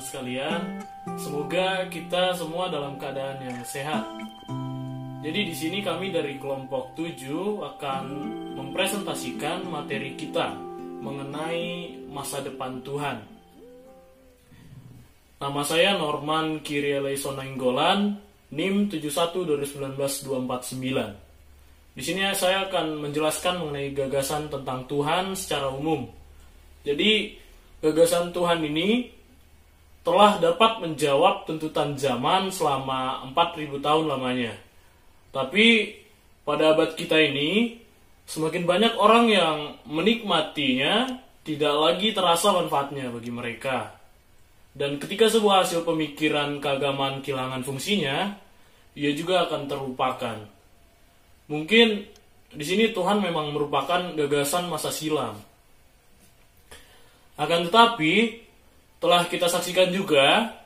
sekalian, semoga kita semua dalam keadaan yang sehat. Jadi di sini kami dari kelompok 7 akan mempresentasikan materi kita mengenai masa depan Tuhan. Nama saya Norman Kirielei Sonanggolan, NIM 71-2019-249. Di sini saya akan menjelaskan mengenai gagasan tentang Tuhan secara umum. Jadi gagasan Tuhan ini telah dapat menjawab tuntutan zaman selama 4.000 tahun lamanya. Tapi pada abad kita ini, semakin banyak orang yang menikmatinya, tidak lagi terasa manfaatnya bagi mereka. Dan ketika sebuah hasil pemikiran keagamaan kehilangan fungsinya, ia juga akan terlupakan. Mungkin di sini Tuhan memang merupakan gagasan masa silam. Akan tetapi, telah kita saksikan juga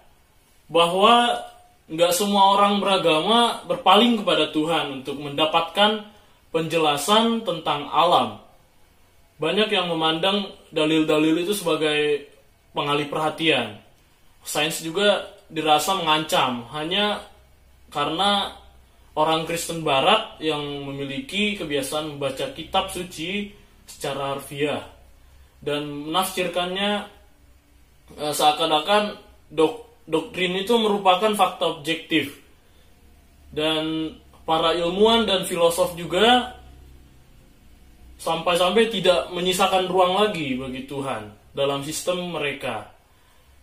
bahwa nggak semua orang beragama berpaling kepada Tuhan untuk mendapatkan penjelasan tentang alam. Banyak yang memandang dalil-dalil itu sebagai pengalih perhatian. Sains juga dirasa mengancam hanya karena orang Kristen Barat yang memiliki kebiasaan membaca kitab suci secara harfiah dan menafsirkannya seakan-akan doktrin itu merupakan fakta objektif. Dan para ilmuwan dan filosof juga sampai-sampai tidak menyisakan ruang lagi bagi Tuhan dalam sistem mereka.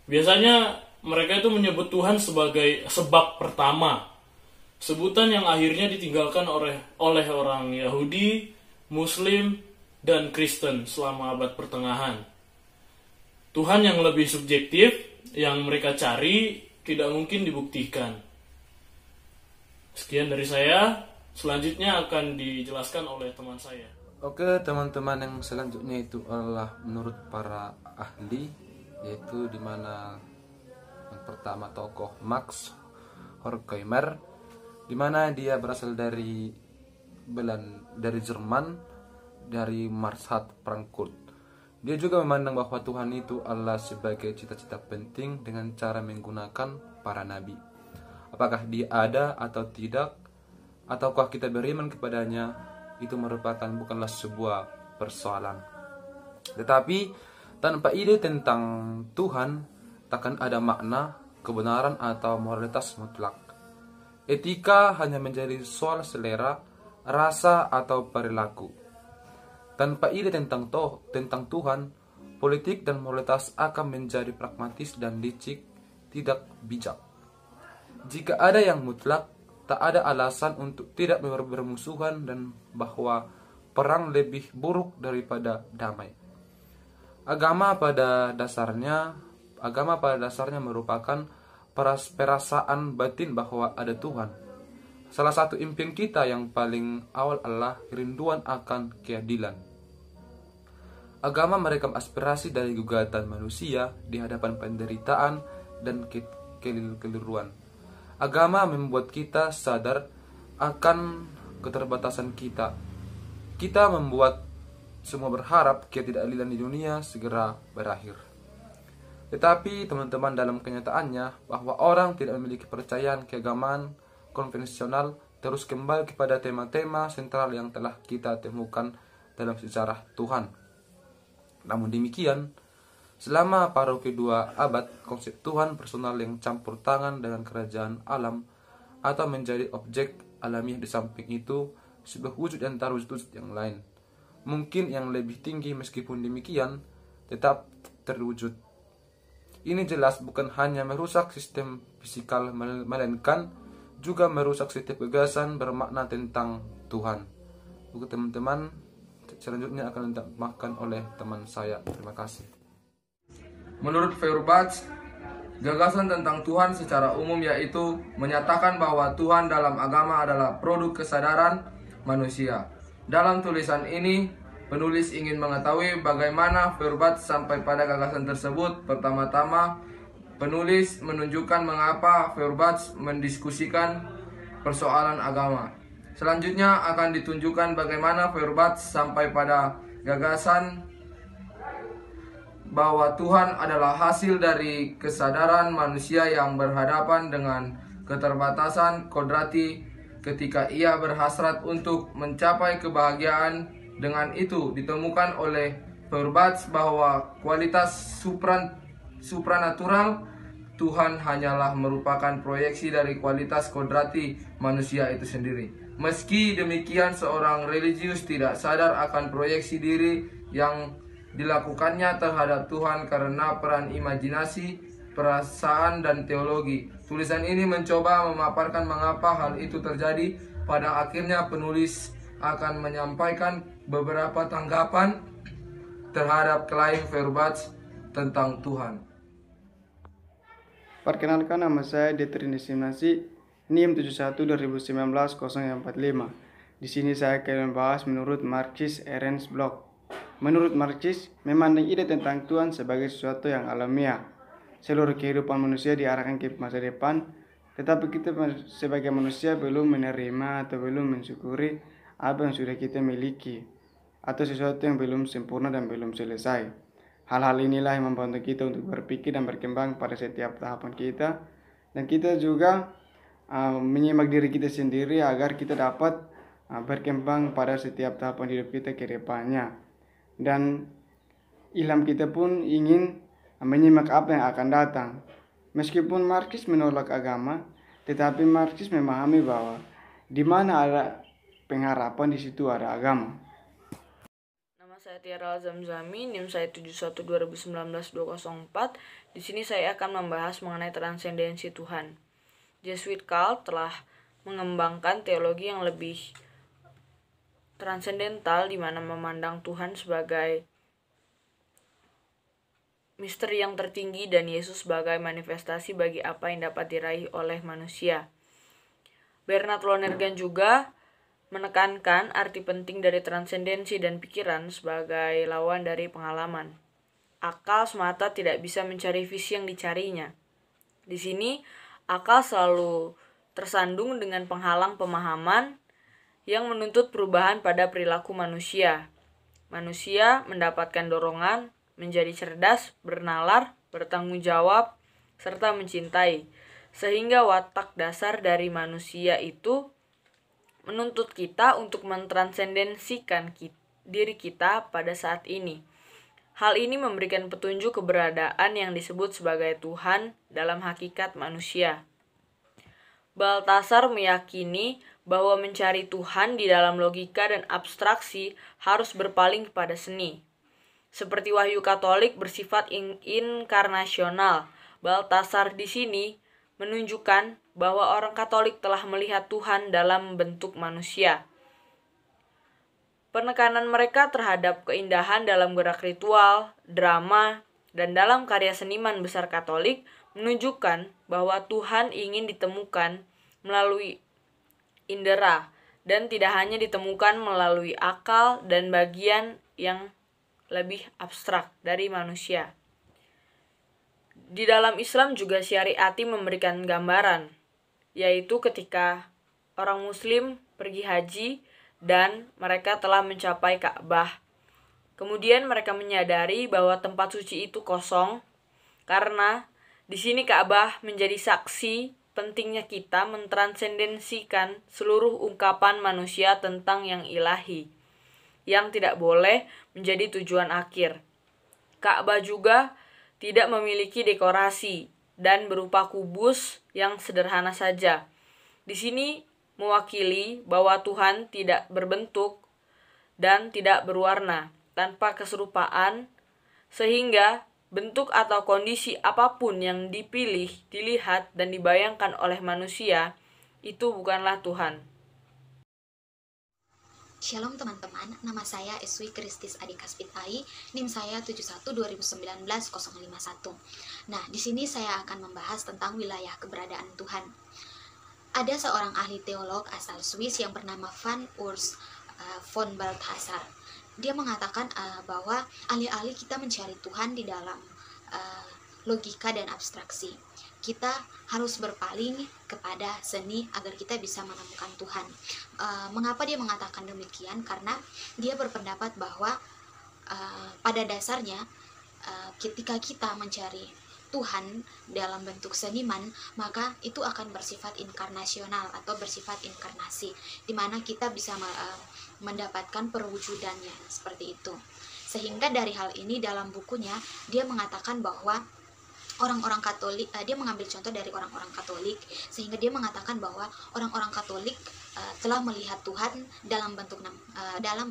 Biasanya mereka itu menyebut Tuhan sebagai sebab pertama, sebutan yang akhirnya ditinggalkan oleh orang Yahudi, Muslim, dan Kristen selama abad pertengahan. Tuhan yang lebih subjektif yang mereka cari tidak mungkin dibuktikan. Sekian dari saya, selanjutnya akan dijelaskan oleh teman saya. Oke, teman-teman, yang selanjutnya itu adalah menurut para ahli, yaitu di mana yang pertama tokoh Max Horkheimer, di mana dia berasal dari Jerman, dari Marshat Frankfurt. Dia juga memandang bahwa Tuhan itu adalah sebagai cita-cita penting dengan cara menggunakan para nabi. Apakah dia ada atau tidak, ataukah kita beriman kepadanya, itu merupakan bukanlah sebuah persoalan. Tetapi tanpa ide tentang Tuhan, takkan ada makna, kebenaran atau moralitas mutlak. Etika hanya menjadi soal selera, rasa atau perilaku. Tanpa ide tentang Tuhan, politik dan moralitas akan menjadi pragmatis dan licik, tidak bijak. Jika ada yang mutlak, tak ada alasan untuk tidak bermusuhan dan bahwa perang lebih buruk daripada damai. Agama pada dasarnya merupakan perasaan batin bahwa ada Tuhan. Salah satu impian kita yang paling awal adalah kerinduan akan keadilan. Agama merekam aspirasi dari gugatan manusia di hadapan penderitaan dan kekeliruan. Agama membuat kita sadar akan keterbatasan kita. Kita membuat semua berharap ketidakadilan di dunia segera berakhir. Tetapi teman-teman, dalam kenyataannya bahwa orang tidak memiliki kepercayaan keagamaan konvensional terus kembali kepada tema-tema sentral yang telah kita temukan dalam sejarah Tuhan. Namun demikian, selama paruh kedua abad, konsep Tuhan personal yang campur tangan dengan kerajaan alam atau menjadi objek alamiah di samping itu sebuah wujud antara wujud-wujud yang lain. Mungkin yang lebih tinggi, meskipun demikian tetap terwujud. Ini jelas bukan hanya merusak sistem fisikal, melainkan juga merusak setiap gagasan bermakna tentang Tuhan. Oke teman-teman, selanjutnya akan ditambahkan oleh teman saya. Terima kasih. Menurut Feuerbach, gagasan tentang Tuhan secara umum yaitu menyatakan bahwa Tuhan dalam agama adalah produk kesadaran manusia. Dalam tulisan ini, penulis ingin mengetahui bagaimana Feuerbach sampai pada gagasan tersebut. Pertama-tama, penulis menunjukkan mengapa Feuerbach mendiskusikan persoalan agama. Selanjutnya akan ditunjukkan bagaimana Feuerbach sampai pada gagasan bahwa Tuhan adalah hasil dari kesadaran manusia yang berhadapan dengan keterbatasan kodrati ketika ia berhasrat untuk mencapai kebahagiaan. Dengan itu ditemukan oleh Feuerbach bahwa kualitas supranatural Tuhan hanyalah merupakan proyeksi dari kualitas kodrati manusia itu sendiri. Meski demikian, seorang religius tidak sadar akan proyeksi diri yang dilakukannya terhadap Tuhan karena peran imajinasi, perasaan, dan teologi. Tulisan ini mencoba memaparkan mengapa hal itu terjadi. Pada akhirnya penulis akan menyampaikan beberapa tanggapan terhadap klaim Feuerbach tentang Tuhan. Perkenalkan, nama saya Detrin Disimnasi, NIM 71-2019-045. Di sini saya akan membahas menurut Marquis Ernst Bloch. Menurut Marquis, memandang ide tentang Tuhan sebagai sesuatu yang alamiah. Seluruh kehidupan manusia diarahkan ke masa depan, tetapi kita sebagai manusia belum menerima atau belum mensyukuri apa yang sudah kita miliki, atau sesuatu yang belum sempurna dan belum selesai. Hal-hal inilah yang membantu kita untuk berpikir dan berkembang pada setiap tahapan kita, dan kita juga menyimak diri kita sendiri agar kita dapat berkembang pada setiap tahapan hidup kita ke depannya. Dan ilham kita pun ingin menyimak apa yang akan datang. Meskipun Marquis menolak agama, tetapi Marquis memahami bahwa di mana ada pengharapan, di situ ada agama. Nama saya Tiara Zamzami, NIM saya 71-2019-204. Di sini saya akan membahas mengenai transendensi Tuhan. Jesuit Karl telah mengembangkan teologi yang lebih transendental, di mana memandang Tuhan sebagai misteri yang tertinggi dan Yesus sebagai manifestasi bagi apa yang dapat diraih oleh manusia. Bernard Lonergan juga menekankan arti penting dari transendensi dan pikiran sebagai lawan dari pengalaman. Akal semata tidak bisa mencari visi yang dicarinya. Di sini, akal selalu tersandung dengan penghalang pemahaman yang menuntut perubahan pada perilaku manusia. Manusia mendapatkan dorongan menjadi cerdas, bernalar, bertanggung jawab, serta mencintai, sehingga watak dasar dari manusia itu menuntut kita untuk mentransendensikan diri kita pada saat ini. Hal ini memberikan petunjuk keberadaan yang disebut sebagai Tuhan dalam hakikat manusia. Balthasar meyakini bahwa mencari Tuhan di dalam logika dan abstraksi harus berpaling kepada seni. Seperti wahyu Katolik bersifat inkarnasional, Balthasar di sini menunjukkan bahwa orang Katolik telah melihat Tuhan dalam bentuk manusia. Penekanan mereka terhadap keindahan dalam gerak ritual, drama, dan dalam karya seniman besar Katolik menunjukkan bahwa Tuhan ingin ditemukan melalui indera dan tidak hanya ditemukan melalui akal dan bagian yang lebih abstrak dari manusia. Di dalam Islam juga syariati memberikan gambaran, yaitu ketika orang Muslim pergi haji dan mereka telah mencapai Ka'bah. Kemudian mereka menyadari bahwa tempat suci itu kosong, karena di sini Ka'bah menjadi saksi pentingnya kita mentransendensikan seluruh ungkapan manusia tentang yang ilahi, yang tidak boleh menjadi tujuan akhir. Ka'bah juga tidak memiliki dekorasi dan berupa kubus yang sederhana saja. Di sini mewakili bahwa Tuhan tidak berbentuk dan tidak berwarna, tanpa keserupaan, sehingga bentuk atau kondisi apapun yang dipilih, dilihat, dan dibayangkan oleh manusia itu bukanlah Tuhan. Shalom teman-teman, nama saya Eswi Kristis Adi Kaspitai, NIM saya 71-2019-051. Nah, di sini saya akan membahas tentang wilayah keberadaan Tuhan. Ada seorang ahli teolog asal Swiss yang bernama Van Urs von Balthasar. Dia mengatakan bahwa alih-alih kita mencari Tuhan di dalam logika dan abstraksi, kita harus berpaling kepada seni agar kita bisa menemukan Tuhan. Mengapa dia mengatakan demikian? Karena dia berpendapat bahwa pada dasarnya ketika kita mencari Tuhan dalam bentuk seniman, maka itu akan bersifat inkarnasional atau bersifat inkarnasi, di mana kita bisa mendapatkan perwujudannya seperti itu. Sehingga dari hal ini dalam bukunya dia mengatakan bahwa orang-orang Katolik, dia mengambil contoh dari orang-orang Katolik, sehingga dia mengatakan bahwa orang-orang Katolik telah melihat Tuhan dalam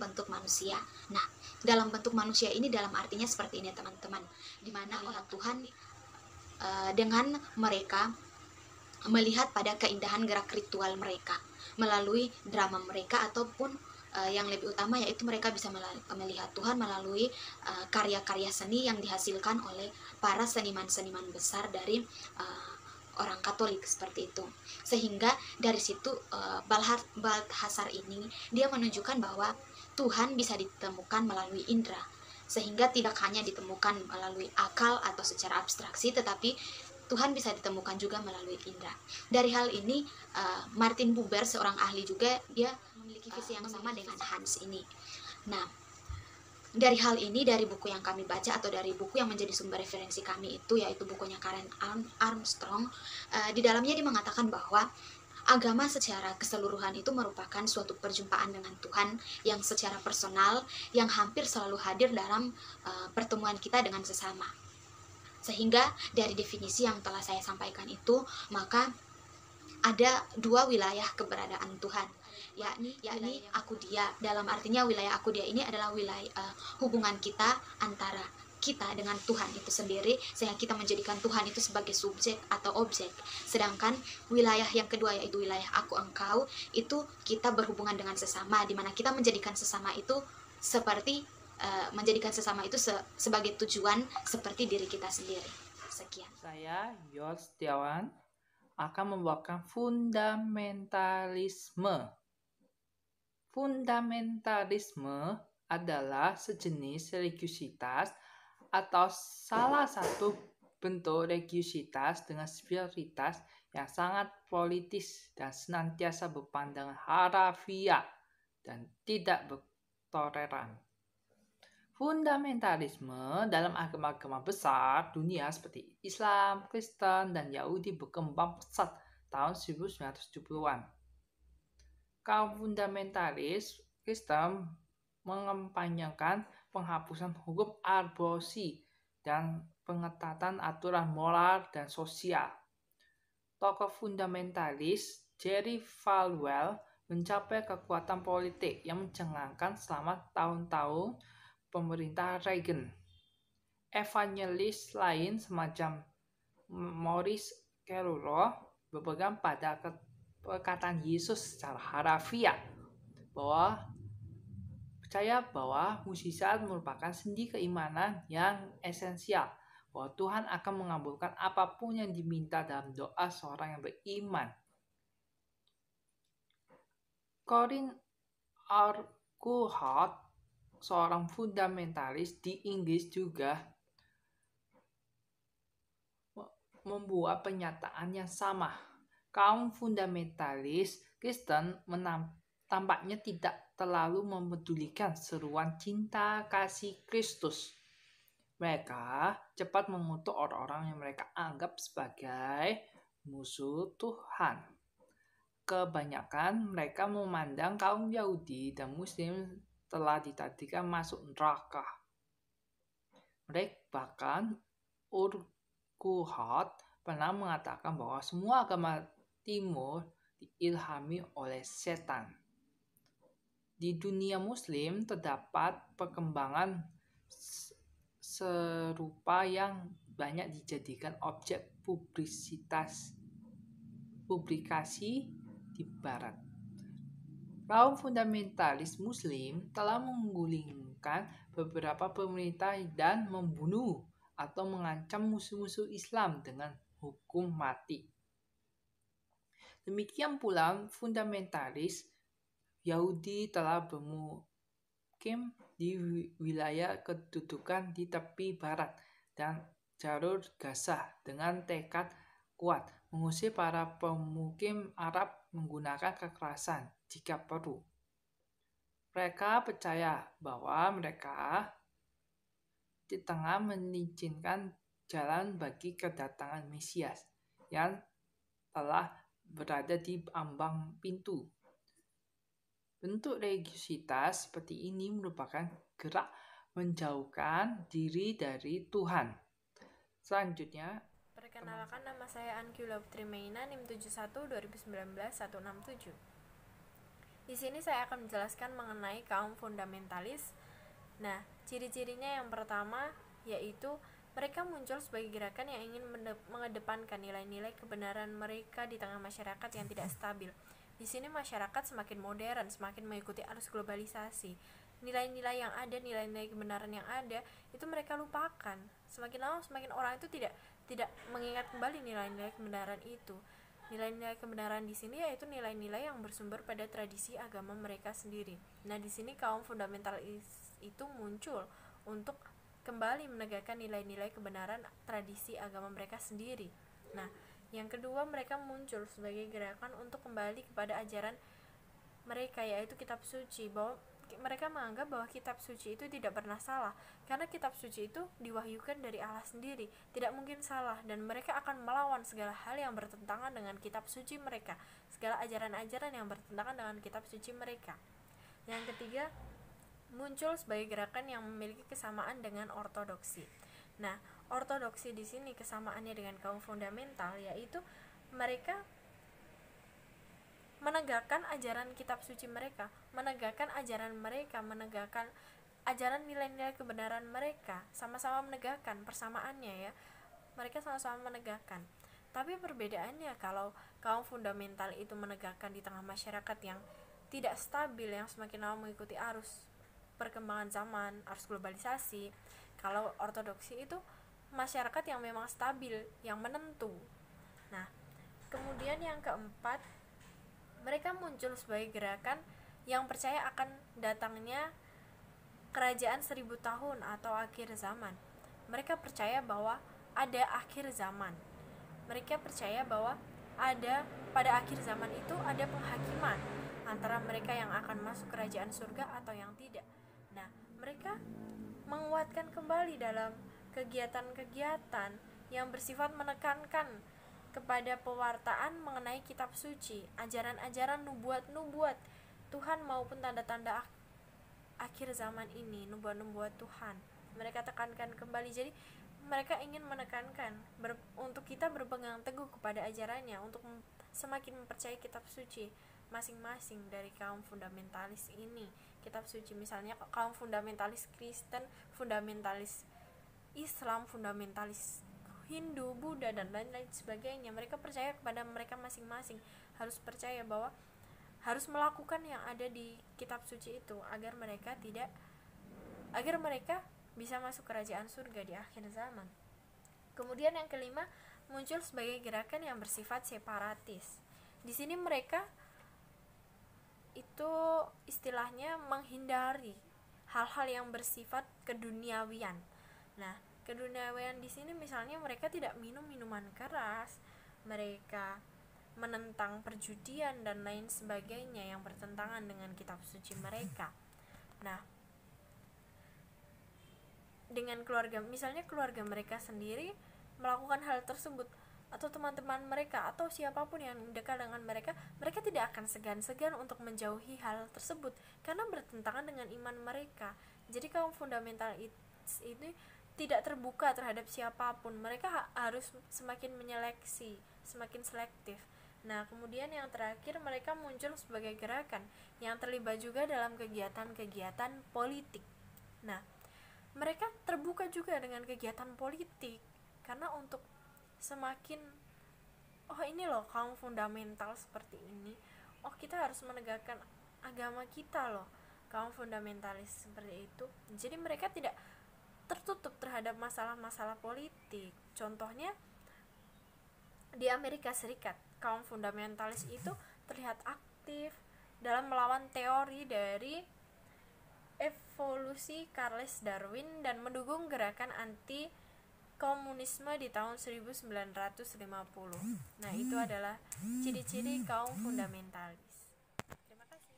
bentuk manusia. Nah, dalam bentuk manusia ini dalam artinya seperti ini teman-teman, di mana orang Tuhan dengan mereka melihat pada keindahan gerak ritual mereka melalui drama mereka, ataupun yang lebih utama yaitu mereka bisa melihat Tuhan melalui karya-karya seni yang dihasilkan oleh para seniman-seniman besar dari orang Katolik seperti itu. Sehingga dari situ Balthasar ini dia menunjukkan bahwa Tuhan bisa ditemukan melalui indera, sehingga tidak hanya ditemukan melalui akal atau secara abstraksi, tetapi Tuhan bisa ditemukan juga melalui indera. Dari hal ini Martin Buber, seorang ahli juga, dia memiliki visi yang sama dengan Hans ini. Nah, dari hal ini, dari buku yang kami baca atau dari buku yang menjadi sumber referensi kami itu, yaitu bukunya Karen Armstrong, di dalamnya dia mengatakan bahwa agama secara keseluruhan itu merupakan suatu perjumpaan dengan Tuhan yang secara personal, yang hampir selalu hadir dalam pertemuan kita dengan sesama. Sehingga dari definisi yang telah saya sampaikan itu, maka ada dua wilayah keberadaan Tuhan, yakni aku dia. Dalam artinya wilayah aku dia ini adalah wilayah hubungan kita antara kita dengan Tuhan itu sendiri, sehingga kita menjadikan Tuhan itu sebagai subjek atau objek. Sedangkan wilayah yang kedua yaitu wilayah aku engkau, itu kita berhubungan dengan sesama, di mana kita menjadikan sesama itu seperti sebagai tujuan seperti diri kita sendiri. Sekian. Saya Yos Setiawan akan membawakan fundamentalisme. Fundamentalisme adalah sejenis religiusitas atau salah satu bentuk religiusitas dengan spiritualitas yang sangat politis dan senantiasa berpandangan harafiah dan tidak bertoleran. Fundamentalisme dalam agama-agama besar dunia seperti Islam, Kristen, dan Yahudi berkembang pesat tahun 1970-an. Kaum fundamentalis Kristen mengempanyekan penghapusan hukum aborsi dan pengetatan aturan moral dan sosial. Tokoh fundamentalis Jerry Falwell mencapai kekuatan politik yang mencengangkan selama tahun-tahun pemerintah Reagan. Evangelis lain semacam Maurice Cerullo berpegang pada perkataan Yesus secara harafiah, percaya bahwa mukjizat merupakan sendi keimanan yang esensial, bahwa Tuhan akan mengabulkan apapun yang diminta dalam doa seorang yang beriman. Corinne Urquhart, seorang fundamentalis di Inggris, juga membuat pernyataan yang sama. Kaum fundamentalis Kristen tampaknya tidak terlalu memedulikan seruan cinta kasih Kristus. Mereka cepat mengutuk orang-orang yang mereka anggap sebagai musuh Tuhan. Kebanyakan mereka memandang kaum Yahudi dan Muslim telah ditakdirkan masuk neraka. Mereka bahkan Urquhart pernah mengatakan bahwa semua agama Timur diilhami oleh setan. Di dunia Muslim terdapat perkembangan serupa yang banyak dijadikan objek publikasi di Barat. Kaum fundamentalis Muslim telah menggulingkan beberapa pemerintah dan membunuh atau mengancam musuh-musuh Islam dengan hukum mati. Demikian pula fundamentalis Yahudi telah bermukim di wilayah kedudukan di tepi barat dan jalur Gaza dengan tekad kuat mengusir para pemukim Arab menggunakan kekerasan jika perlu. Mereka percaya bahwa mereka di tengah mengizinkan jalan bagi kedatangan Mesias yang telah berada di ambang pintu. Bentuk religiusitas seperti ini merupakan gerak menjauhkan diri dari Tuhan. Selanjutnya, perkenalkan, nama saya Ankyula Putri Meina, NIM 71 2019 167. Di sini saya akan menjelaskan mengenai kaum fundamentalis. Nah, ciri-cirinya yang pertama yaitu mereka muncul sebagai gerakan yang ingin mengedepankan nilai-nilai kebenaran mereka di tengah masyarakat yang tidak stabil. Di sini masyarakat semakin modern, semakin mengikuti arus globalisasi. Nilai-nilai yang ada, nilai-nilai kebenaran yang ada, itu mereka lupakan. Semakin lama semakin orang itu tidak mengingat kembali nilai-nilai kebenaran itu. Nilai-nilai kebenaran di sini yaitu nilai-nilai yang bersumber pada tradisi agama mereka sendiri. Nah, di sini kaum fundamentalis itu muncul untuk kembali menegakkan nilai-nilai kebenaran tradisi agama mereka sendiri. Nah, yang kedua, mereka muncul sebagai gerakan untuk kembali kepada ajaran mereka, yaitu kitab suci, bahwa mereka menganggap bahwa kitab suci itu tidak pernah salah, karena kitab suci itu diwahyukan dari Allah sendiri, tidak mungkin salah, dan mereka akan melawan segala hal yang bertentangan dengan kitab suci mereka, segala ajaran-ajaran yang bertentangan dengan kitab suci mereka. Yang ketiga, muncul sebagai gerakan yang memiliki kesamaan dengan ortodoksi. Nah, ortodoksi di sini kesamaannya dengan kaum fundamental yaitu mereka menegakkan ajaran kitab suci mereka, menegakkan ajaran mereka, menegakkan ajaran nilai-nilai kebenaran mereka, sama-sama menegakkan, persamaannya ya. Mereka sama-sama menegakkan. Tapi perbedaannya kalau kaum fundamental itu menegakkan di tengah masyarakat yang tidak stabil, yang semakin lama mengikuti arus perkembangan zaman, arus globalisasi. Kalau ortodoksi itu masyarakat yang memang stabil, yang menentu. Nah, kemudian yang keempat, mereka muncul sebagai gerakan yang percaya akan datangnya kerajaan 1000 tahun atau akhir zaman. Mereka percaya bahwa ada akhir zaman. Mereka percaya bahwa pada akhir zaman itu ada penghakiman antara mereka yang akan masuk kerajaan surga atau yang tidak. Nah, mereka menguatkan kembali dalam kegiatan-kegiatan yang bersifat menekankan kepada pewartaan mengenai kitab suci, ajaran-ajaran nubuat-nubuat Tuhan maupun tanda-tanda akhir zaman ini, nubuat-nubuat Tuhan. Mereka tekankan kembali. Jadi mereka ingin menekankan untuk kita berpegang teguh kepada ajarannya, untuk semakin mempercayai kitab suci masing-masing dari kaum fundamentalis ini. Kitab suci misalnya kaum fundamentalis Kristen, fundamentalis Islam, fundamentalis Hindu, Buddha, dan lain-lain sebagainya. Mereka percaya kepada mereka masing-masing, harus percaya bahwa harus melakukan yang ada di kitab suci itu agar mereka bisa masuk kerajaan surga di akhir zaman. Kemudian yang kelima, muncul sebagai gerakan yang bersifat separatis. Di sini mereka itu istilahnya menghindari hal-hal yang bersifat keduniawian. Nah, keduniawian di sini misalnya mereka tidak minum minuman keras, mereka menentang perjudian dan lain sebagainya yang bertentangan dengan kitab suci mereka. Nah, dengan keluarga, misalnya keluarga mereka sendiri melakukan hal tersebut, atau teman-teman mereka atau siapapun yang dekat dengan mereka, mereka tidak akan segan-segan untuk menjauhi hal tersebut karena bertentangan dengan iman mereka. Jadi kaum fundamentalis ini tidak terbuka terhadap siapapun, mereka harus semakin menyeleksi, semakin selektif. Nah, kemudian yang terakhir, mereka muncul sebagai gerakan yang terlibat juga dalam kegiatan-kegiatan politik. Nah, mereka terbuka juga dengan kegiatan politik karena untuk semakin ini loh kaum fundamental seperti ini, kita harus menegakkan agama kita loh, kaum fundamentalis seperti itu. Jadi mereka tidak tertutup terhadap masalah-masalah politik. Contohnya di Amerika Serikat, kaum fundamentalis itu terlihat aktif dalam melawan teori dari evolusi Charles Darwin dan mendukung gerakan anti komunisme di tahun 1950. Nah, itu adalah ciri-ciri kaum fundamentalis. Terima kasih.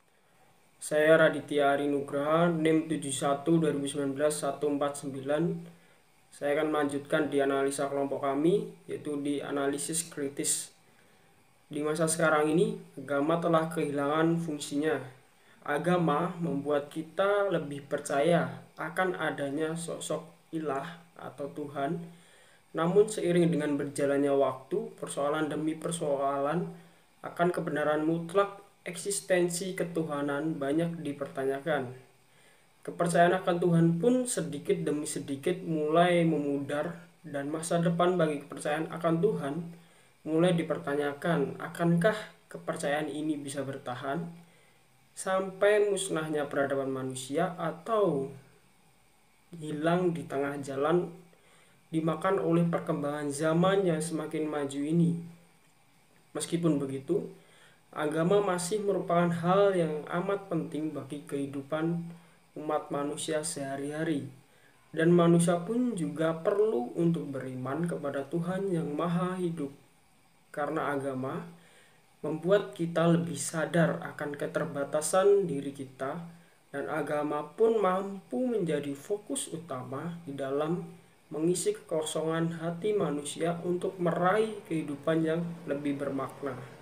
Saya Raditya Ari Nugraha, NIM 71 2019 149 Saya akan melanjutkan di analisa kelompok kami, yaitu di analisis kritis. Di masa sekarang ini, agama telah kehilangan fungsinya. Agama membuat kita lebih percaya akan adanya sosok ilah atau Tuhan. Namun seiring dengan berjalannya waktu, persoalan demi persoalan akan kebenaran mutlak eksistensi ketuhanan banyak dipertanyakan. Kepercayaan akan Tuhan pun sedikit demi sedikit mulai memudar, dan masa depan bagi kepercayaan akan Tuhan mulai dipertanyakan. Akankah kepercayaan ini bisa bertahan sampai musnahnya peradaban manusia, atau hilang di tengah jalan dimakan oleh perkembangan zaman yang semakin maju ini? Meskipun begitu, agama masih merupakan hal yang amat penting bagi kehidupan umat manusia sehari-hari, dan manusia pun juga perlu untuk beriman kepada Tuhan yang Maha Hidup, karena agama membuat kita lebih sadar akan keterbatasan diri kita, dan agama pun mampu menjadi fokus utama di dalam mengisi kekosongan hati manusia untuk meraih kehidupan yang lebih bermakna.